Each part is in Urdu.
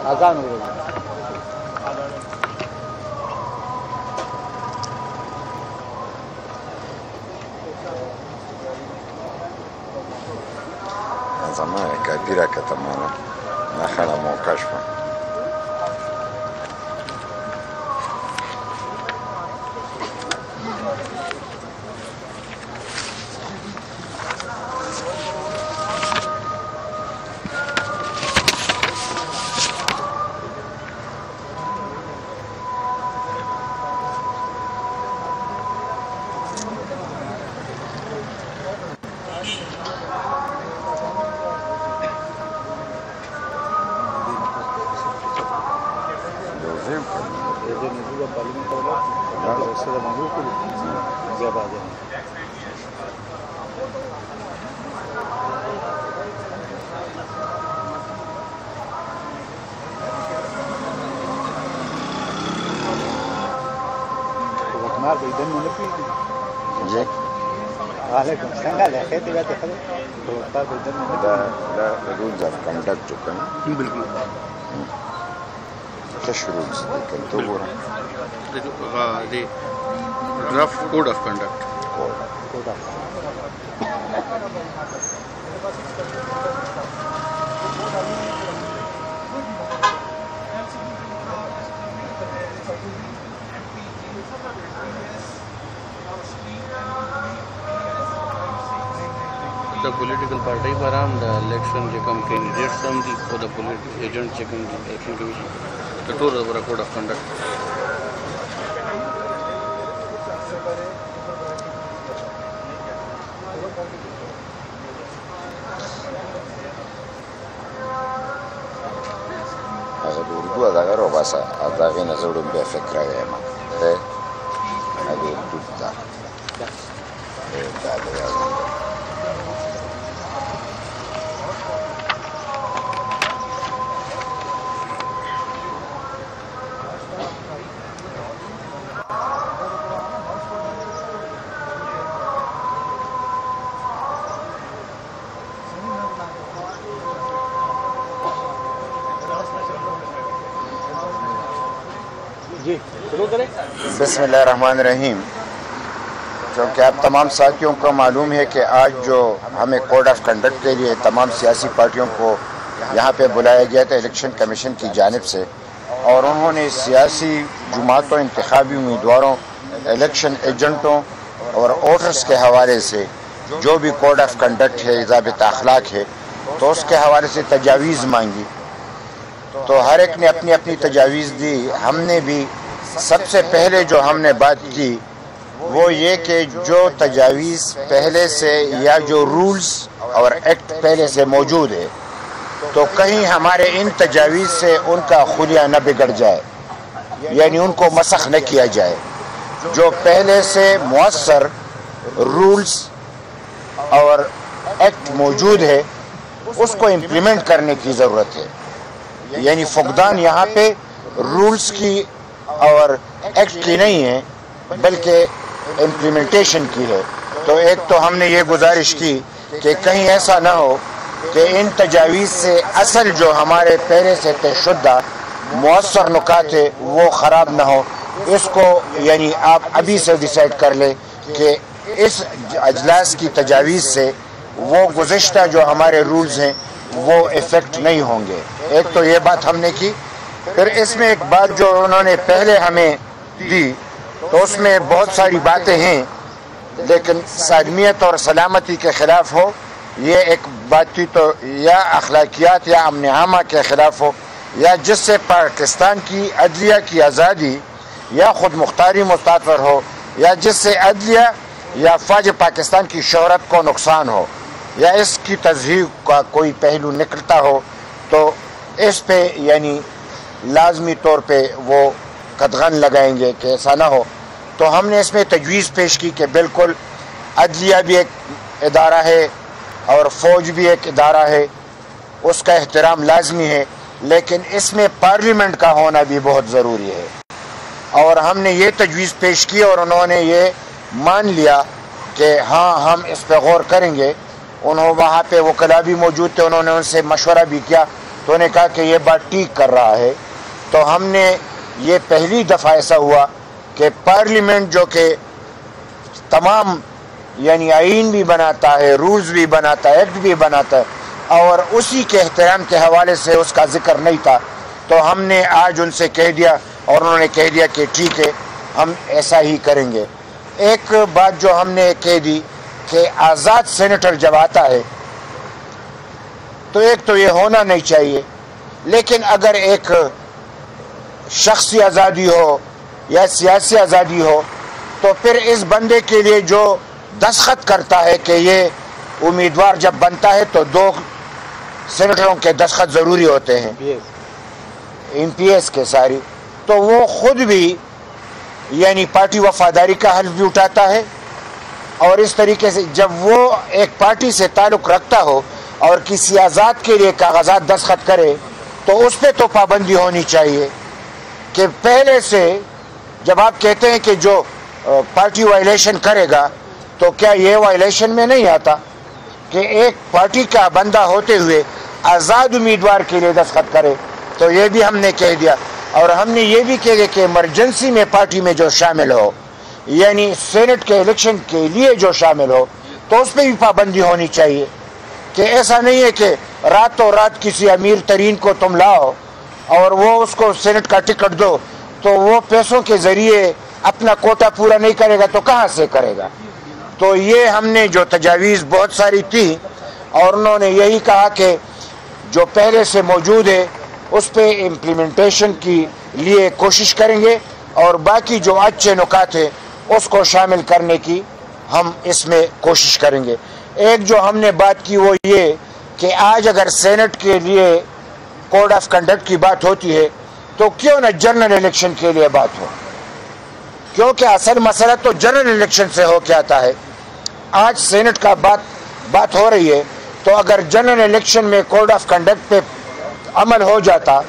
اذان ہو رہی ہے. زمان كبيرة كتمانا نخنا موكشفة جی وعلیکم السلام. خیتی بات ہے. لا رولز آف کنڈکٹ جو کنا بالکل کش رولز لیکن تو وہ the draft code of conduct. The political party around the election become candidates from the for the political agent checking the election commission. The tour of the code of conduct. Urdu اداگر ہو باسا اداغی نظر بے فکر ہے ما ہے ابھی اردو دا جی شروع کریں. بسم اللہ الرحمن الرحیم. کیونکہ آپ تمام ساتھیوں کو معلوم ہے کہ آج جو ہمیں کوڈ آف کنڈکٹ کے لیے تمام سیاسی پارٹیوں کو یہاں پہ بلایا گیا تھا الیکشن کمیشن کی جانب سے، اور انہوں نے سیاسی جماعتوں، انتخابی امیدواروں، الیکشن ایجنٹوں اور ووٹرز کے حوالے سے جو بھی کوڈ آف کنڈکٹ ہے، ضابطہ اخلاق ہے، تو اس کے حوالے سے تجاویز مانگی. تو ہر ایک نے اپنی اپنی تجاویز دی. ہم نے بھی سب سے پہلے جو ہم نے بات کی وہ یہ کہ جو تجاویز پہلے سے یا جو رولز اور ایکٹ پہلے سے موجود ہے تو کہیں ہمارے ان تجاویز سے ان کا خلیہ نہ بگڑ جائے، یعنی ان کو مسخ نہ کیا جائے. جو پہلے سے مؤثر رولز اور ایکٹ موجود ہے اس کو امپلیمنٹ کرنے کی ضرورت ہے. یعنی فقدان یہاں پہ رولز کی اور ایکٹ کی نہیں ہے بلکہ امپلیمنٹیشن کی ہے. تو ایک تو ہم نے یہ گزارش کی کہ کہیں ایسا نہ ہو کہ ان تجاویز سے اصل جو ہمارے پہلے سے طے شدہ مؤثر نکات ہے وہ خراب نہ ہو. اس کو یعنی آپ ابھی سے ڈیسائیڈ کر لیں کہ اس اجلاس کی تجاویز سے وہ گزشتہ جو ہمارے رولز ہیں وہ افیکٹ نہیں ہوں گے. ایک تو یہ بات ہم نے کی. پھر اس میں ایک بات جو انہوں نے پہلے ہمیں دی تو اس میں بہت ساری باتیں ہیں لیکن سالمیت اور سلامتی کے خلاف ہو، یہ ایک بات تھی. تو یا اخلاقیات یا امن عامہ کے خلاف ہو، یا جس سے پاکستان کی عدلیہ کی آزادی یا خود مختاری متاثر ہو، یا جس سے عدلیہ یا فوج پاکستان کی شہرت کو نقصان ہو، یا اس کی تضحیق کا کوئی پہلو نکلتا ہو، تو اس پہ یعنی لازمی طور پہ وہ قدغن لگائیں گے کہ ایسا نہ ہو. تو ہم نے اس میں تجویز پیش کی کہ بالکل عدلیہ بھی ایک ادارہ ہے اور فوج بھی ایک ادارہ ہے، اس کا احترام لازمی ہے، لیکن اس میں پارلیمنٹ کا ہونا بھی بہت ضروری ہے. اور ہم نے یہ تجویز پیش کی اور انہوں نے یہ مان لیا کہ ہاں ہم اس پہ غور کریں گے. انہوں وہاں پہ وکلاء بھی موجود تھے، انہوں نے ان سے مشورہ بھی کیا تو نے کہا کہ یہ بات ٹھیک کر رہا ہے. تو ہم نے یہ پہلی دفعہ ایسا ہوا کہ پارلیمنٹ جو کہ تمام یعنی آئین بھی بناتا ہے, رولز بھی بناتا ہے, ایکٹ بھی بناتا ہے, اور اسی کے احترام کے حوالے سے اس کا ذکر نہیں تھا. تو ہم نے آج ان سے کہہ دیا اور انہوں نے کہہ دیا کہ ٹھیک ہے ہم ایسا ہی کریں گے. ایک بات جو ہم نے کہہ دی کہ آزاد سینیٹر جب آتا ہے تو ایک تو یہ ہونا نہیں چاہیے, لیکن اگر ایک شخصی آزادی ہو یا سیاسی آزادی ہو تو پھر اس بندے کے لیے جو دستخط کرتا ہے کہ یہ امیدوار جب بنتا ہے تو 2 سینیٹروں کے دستخط ضروری ہوتے ہیں, MPs کے ساری, تو وہ خود بھی یعنی پارٹی وفاداری کا حلف بھی اٹھاتا ہے. اور اس طریقے سے جب وہ ایک پارٹی سے تعلق رکھتا ہو اور کسی آزاد کے لیے کاغذات دستخط کرے تو اس پہ تو پابندی ہونی چاہیے کہ پہلے سے جب آپ کہتے ہیں کہ جو پارٹی وائلیشن کرے گا تو کیا یہ وائلیشن میں نہیں آتا کہ ایک پارٹی کا بندہ ہوتے ہوئے آزاد امیدوار کے لیے دستخط کرے. تو یہ بھی ہم نے کہہ دیا. اور ہم نے یہ بھی کہہ دیا کہ ایمرجنسی میں پارٹی میں جو شامل ہو یعنی سینٹ کے الیکشن کے لیے جو شامل ہو تو اس پہ بھی پابندی ہونی چاہیے کہ ایسا نہیں ہے کہ راتوں رات کسی امیر ترین کو تم لاؤ اور وہ اس کو سینٹ کا ٹکٹ دو تو وہ پیسوں کے ذریعے اپنا کوٹا پورا نہیں کرے گا تو کہاں سے کرے گا. تو یہ ہم نے جو تجاویز بہت ساری تھی اور انہوں نے یہی کہا کہ جو پہلے سے موجود ہے اس پہ امپلیمنٹیشن کی لیے کوشش کریں گے اور باقی جو اچھے نکات ہیں اس کو شامل کرنے کی ہم اس میں کوشش کریں گے. ایک جو ہم نے بات کی وہ یہ کہ آج اگر سینٹ کے لیے کوڈ آف کنڈکٹ کی بات ہوتی ہے تو کیوں نہ جنرل الیکشن کے لیے بات ہو, کیونکہ اصل مسئلہ تو جنرل الیکشن سے ہو کے آتا ہے. آج سینٹ کا بات ہو رہی ہے تو اگر جنرل الیکشن میں کوڈ آف کنڈکٹ پہ عمل ہو جاتا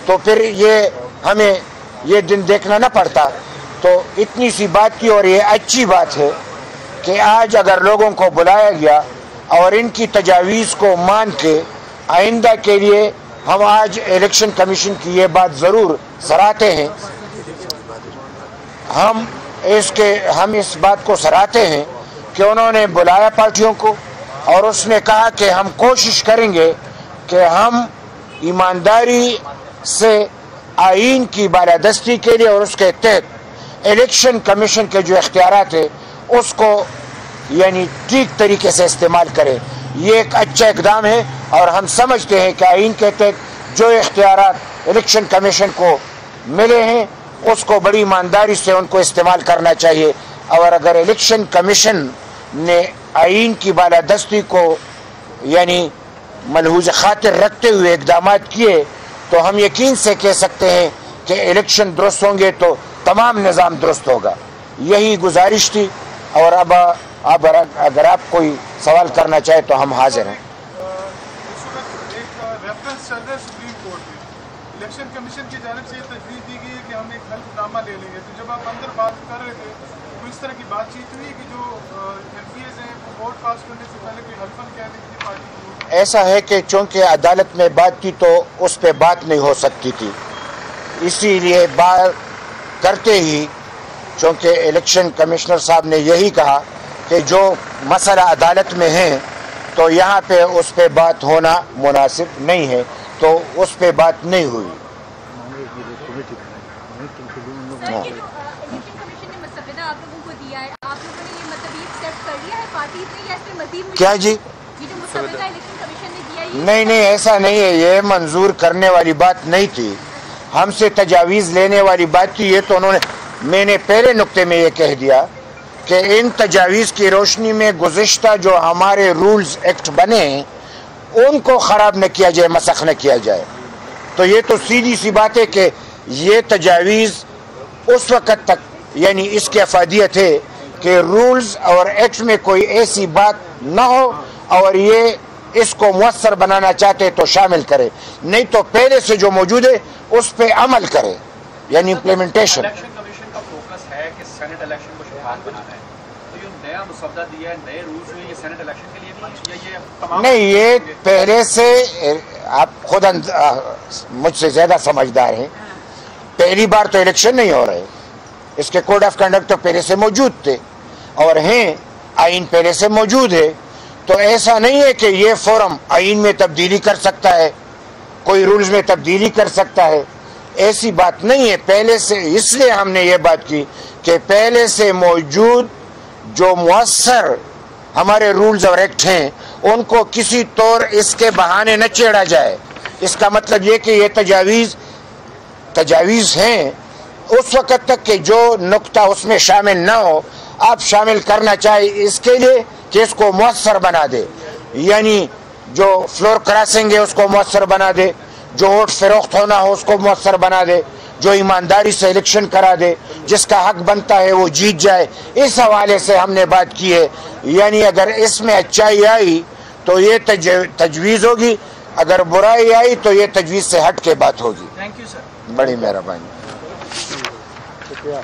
تو پھر یہ ہمیں یہ دن دیکھنا نہ پڑتا. تو اتنی سی بات کی اور یہ اچھی بات ہے کہ آج اگر لوگوں کو بلایا گیا اور ان کی تجاویز کو مان کے آئندہ کے لیے ہم آج الیکشن کمیشن کی یہ بات ضرور سراہتے ہیں. ہم اس بات کو سراہتے ہیں کہ انہوں نے بلایا پارٹیوں کو اور اس نے کہا کہ ہم کوشش کریں گے کہ ہم ایمانداری سے آئین کی بالادستی کے لیے اور اس کے تحت الیکشن کمیشن کے جو اختیارات ہیں اس کو یعنی ٹھیک طریقے سے استعمال کریں. یہ ایک اچھا اقدام ہے اور ہم سمجھتے ہیں کہ آئین کے تحت جو اختیارات الیکشن کمیشن کو ملے ہیں اس کو بڑی ایمانداری سے ان کو استعمال کرنا چاہیے. اور اگر الیکشن کمیشن نے آئین کی بالادستی کو یعنی ملحوظ خاطر رکھتے ہوئے اقدامات کیے تو ہم یقین سے کہہ سکتے ہیں کہ الیکشن درست ہوں گے تو تمام نظام درست ہوگا. یہی گزارش تھی اور اب اگر آپ کوئی سوال کرنا چاہے تو ہم حاضر ہیں. الیکشن کمیشن کی جانب سے یہ تجویز دی گئی ہے کہ ہم ایک حلف نامہ لے لیں گے. تو جب آپ اندر بات کر رہے تھے تو اس طرح کی بات چیت ہوئی کہ جو MPs ہیں وہ ووٹ پاس کرنے سے پہلے کوئی حلفاً کہنے کی پارٹی کو. ایسا ہے کہ چونکہ عدالت میں بات کی تو اس پہ بات نہیں ہو سکتی تھی, اسی لیے بات کرتے ہی چونکہ الیکشن کمشنر صاحب نے یہی کہا کہ جو مسئلہ عدالت میں ہے تو یہاں پہ اس پہ بات ہونا مناسب نہیں ہے تو اس پہ بات نہیں ہوئی. کیا جی؟ نہیں ایسا نہیں ہے, یہ منظور کرنے والی بات نہیں تھی, ہم سے تجاویز لینے والی بات تھی. یہ تو انہوں نے, میں نے پہلے نقطے میں یہ کہہ دیا کہ ان تجاویز کی روشنی میں گزشتہ جو ہمارے رولز ایکٹ بنے ہیں ان کو خراب نہ کیا جائے, مسخ نہ کیا جائے. تو یہ تو سیدھی سی بات ہے کہ یہ تجاویز اس وقت تک یعنی اس کی افادیت ہے کہ رولز اور ایکٹ میں کوئی ایسی بات نہ ہو اور یہ اس کو مؤثر بنانا چاہتے تو شامل کرے, نہیں تو پہلے سے جو موجود ہے اس پہ عمل کرے یعنی امپلیمنٹیشن. الیکشن کمیشن کا فوکس ہے کہ سینٹ الیکشن کو شفاف بنانا ہے, تو یہ نیا مسودہ دیا ہے, نئے رولز ہوئے, یہ سینٹ الیکشن کے لیے بھی یا یہ تمام؟ نہیں, یہ پہلے سے آپ خود مجھ سے زیادہ سمجھدار ہیں، پہلی بار تو الیکشن نہیں ہو رہے، اس کے کوڈ آف کنڈکٹ تو پہلے سے موجود تھے اور ہیں، آئین پہلے سے موجود ہے، تو ایسا نہیں ہے کہ یہ فورم آئین میں تبدیلی کر سکتا ہے، کوئی رولز میں تبدیلی کر سکتا ہے، ایسی بات نہیں ہے۔ پہلے سے اس لیے ہم نے یہ بات کی کہ پہلے سے موجود جو مؤثر ہمارے رولز اور ایکٹ ہیں ان کو کسی طور اس کے بہانے نہ چھیڑا جائے۔ اس کا مطلب یہ کہ یہ تجاویز ہیں، اس وقت تک کہ جو نقطہ اس میں شامل نہ ہو آپ شامل کرنا چاہے، اس کے لیے کہ اس کو مؤثر بنا دے، یعنی جو فلور کراسنگ ہے اس کو مؤثر بنا دے، جو ووٹ فروخت ہونا ہو اس کو مؤثر بنا دے، جو ایمانداری سے الیکشن کرا دے، جس کا حق بنتا ہے وہ جیت جائے۔ اس حوالے سے ہم نے بات کی ہے، یعنی اگر اس میں اچھائی آئی تو یہ تجویز ہوگی، اگر برائی آئی تو یہ تجویز سے ہٹ کے بات ہوگی۔ تھینک یو سر، بڑی مہربانی۔ شکریہ۔